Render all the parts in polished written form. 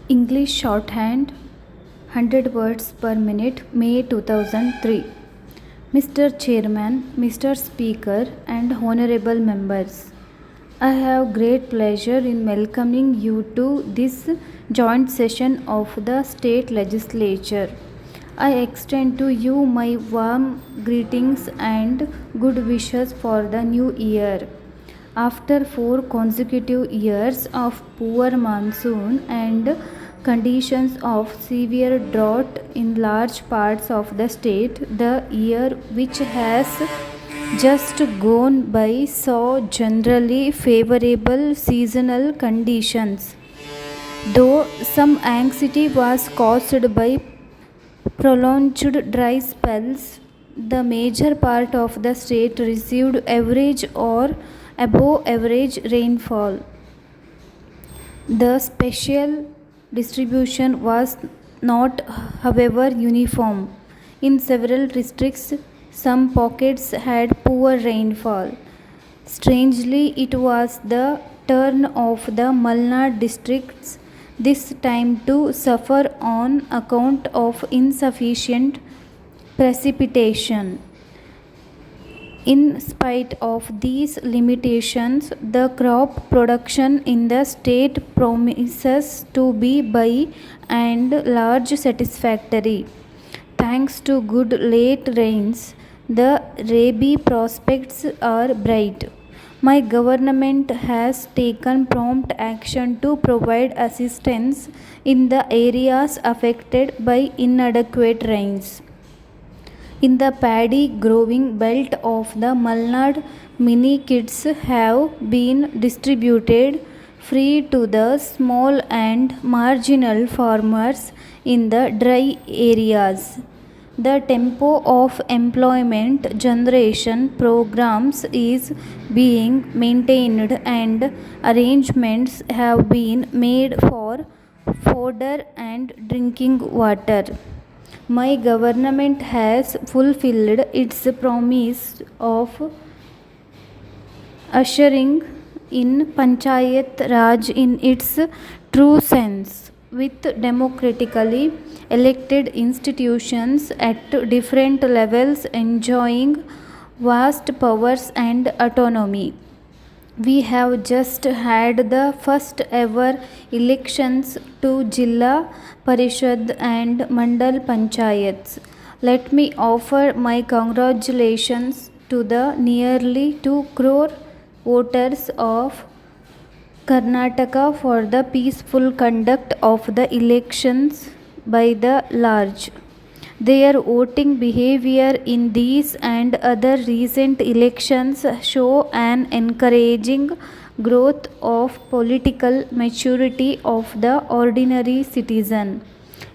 English Shorthand 100 words per minute, May 2003. Mr. Chairman, Mr. Speaker, and honorable members, I have great pleasure in welcoming you to this joint session of the state legislature. I extend to you my warm greetings and good wishes for the new year. After 4 consecutive years of poor monsoon and conditions of severe drought in large parts of the state, the year which has just gone by saw generally favorable seasonal conditions. Though some anxiety was caused by prolonged dry spells, the major part of the state received average or above average rainfall. The spatial distribution was not, however, uniform. In several districts, some pockets had poor rainfall. Strangely, it was the turn of the Malnad districts this time to suffer on account of insufficient precipitation. In spite of these limitations, the crop production in the state promises to be by and large satisfactory. Thanks to good late rains, the rabi prospects are bright. My government has taken prompt action to provide assistance in the areas affected by inadequate rains. In the paddy growing belt of the Malnad, mini kits have been distributed free to the small and marginal farmers in the dry areas. The tempo of employment generation programs is being maintained and arrangements have been made for fodder and drinking water. My government has fulfilled its promise of ushering in Panchayat Raj in its true sense, with democratically elected institutions at different levels enjoying vast powers and autonomy. We have just had the first ever elections to Jilla Parishad and Mandal Panchayats. Let me offer my congratulations to the nearly 2 crore voters of Karnataka for the peaceful conduct of the elections by the large. Their voting behavior in these and other recent elections show an encouraging growth of political maturity of the ordinary citizen.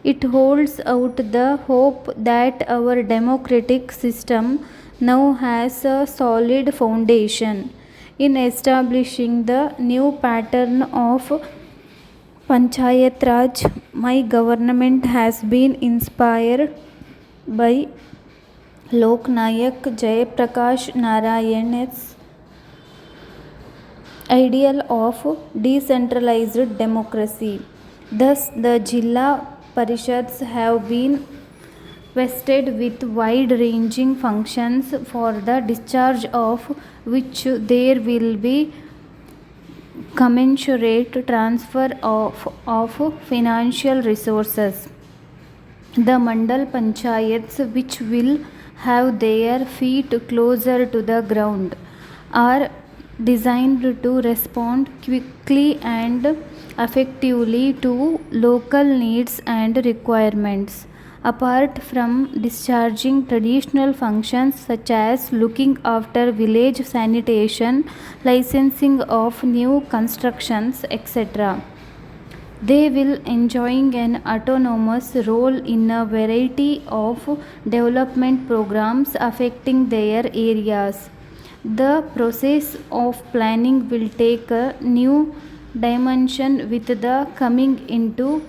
It holds out the hope that our democratic system now has a solid foundation in establishing the new pattern of Panchayat Raj. My government has been inspired by Lok Nayak Jayaprakash Narayan's ideal of decentralized democracy. Thus, the Jilla Parishads have been vested with wide ranging functions for the discharge of which there will be commensurate transfer of financial resources. The Mandal Panchayats, which will have their feet closer to the ground, are designed to respond quickly and effectively to local needs and requirements. Apart from discharging traditional functions such as looking after village sanitation, licensing of new constructions, etc., they will enjoying an autonomous role in a variety of development programs affecting their areas. The process of planning will take a new dimension with the coming into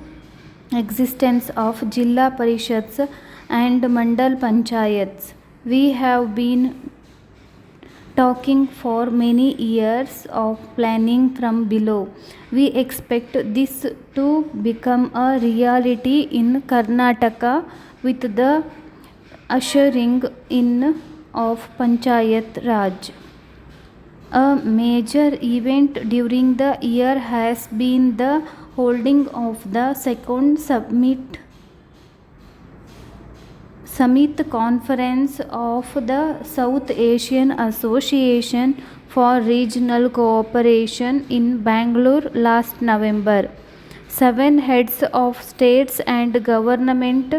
existence of Jilla Parishads and Mandal Panchayats. We have been talking for many years of planning from below. We expect this to become a reality in Karnataka with the ushering in of Panchayat Raj. A major event during the year has been the holding of the second Summit Conference of the South Asian Association for Regional Cooperation in Bangalore last November. 7 heads of states and government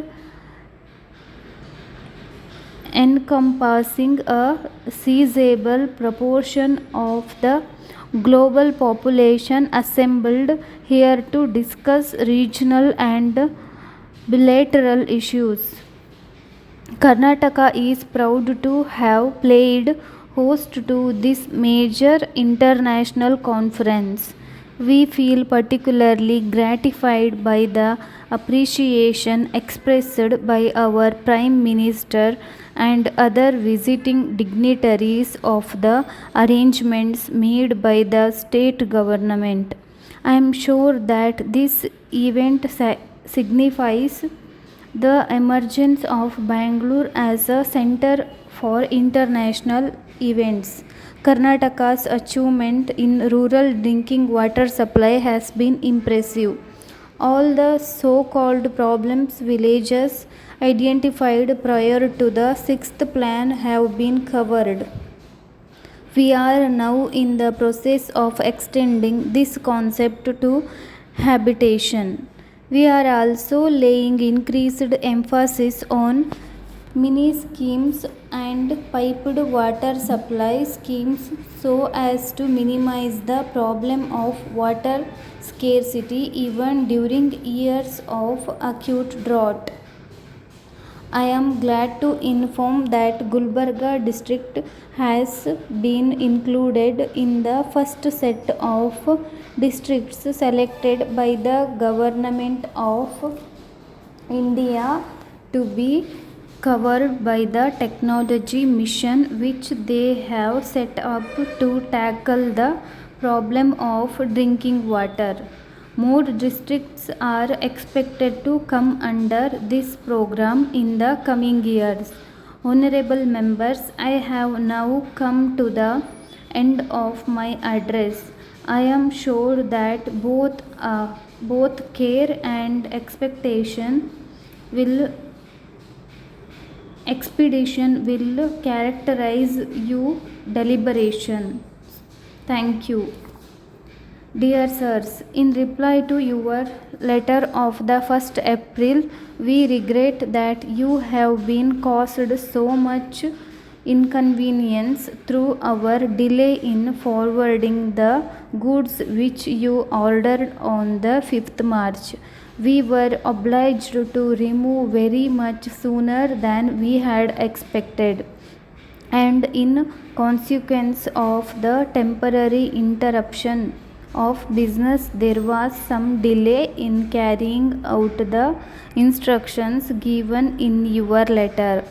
encompassing a sizable proportion of the global population assembled here to discuss regional and bilateral issues. Karnataka is proud to have played host to this major international conference. We feel particularly gratified by the appreciation expressed by our Prime Minister and other visiting dignitaries of the arrangements made by the state government. I am sure that this event signifies the emergence of Bangalore as a center for international events. Karnataka's achievement in rural drinking water supply has been impressive. All the so-called problems villages identified prior to the 6th plan have been covered. We are now in the process of extending this concept to habitation. We are also laying increased emphasis on mini schemes and piped water supply schemes so as to minimize the problem of water scarcity even during years of acute drought. I am glad to inform that Gulbarga district has been included in the first set of districts selected by the Government of India to be covered by the technology mission which they have set up to tackle the problem of drinking water. More districts are expected to come under this program in the coming years. Honorable members, I have now come to the end of my address. I am sure that both care and expectation expedition will characterize your deliberation. Thank you. Dear sirs, in reply to your letter of the 1st April, we regret that you have been caused so much inconvenience through our delay in forwarding the goods which you ordered on the 5th March. We were obliged to remove very much sooner than we had expected, and in consequence of the temporary interruption of business, there was some delay in carrying out the instructions given in your letter.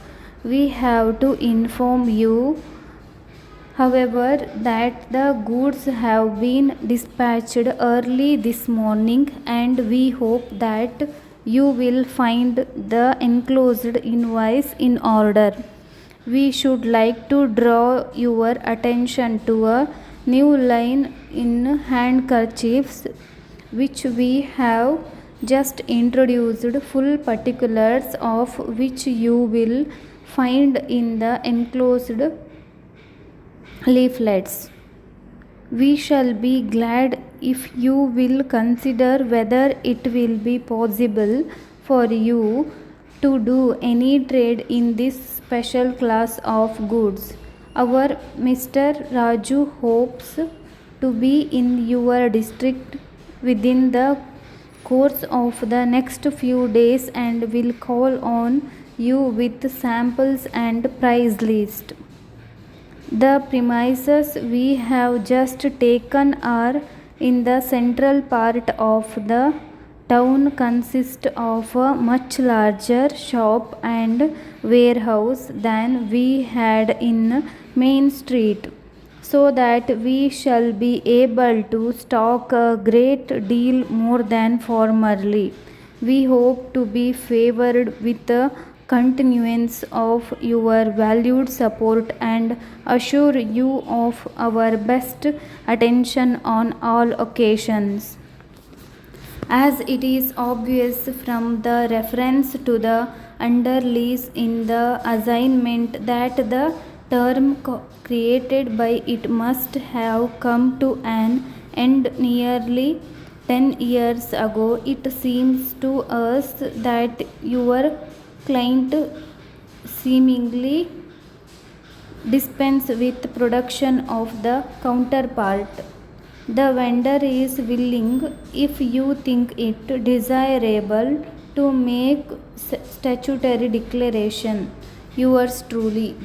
We have to inform you, however, that the goods have been dispatched early this morning, and we hope that you will find the enclosed invoice in order. We should like to draw your attention to a new line in handkerchiefs which we have just introduced, full particulars of which you will find in the enclosed leaflets. We shall be glad if you will consider whether it will be possible for you to do any trade in this special class of goods. Our Mr. Raju hopes to be in your district within the course of the next few days and will call on you with samples and price list. The premises we have just taken are in the central part of the town, consist of a much larger shop and warehouse than we had in Main Street. so that we shall be able to stock a great deal more than formerly. We hope to be favored with the continuance of your valued support and assure you of our best attention on all occasions. As it is obvious from the reference to the underlease in the assignment that the term created by it must have come to an end nearly 10 years ago, it seems to us that your client seemingly dispense with production of the counterpart. The vendor is willing, if you think it desirable, to make statutory declaration. Yours truly.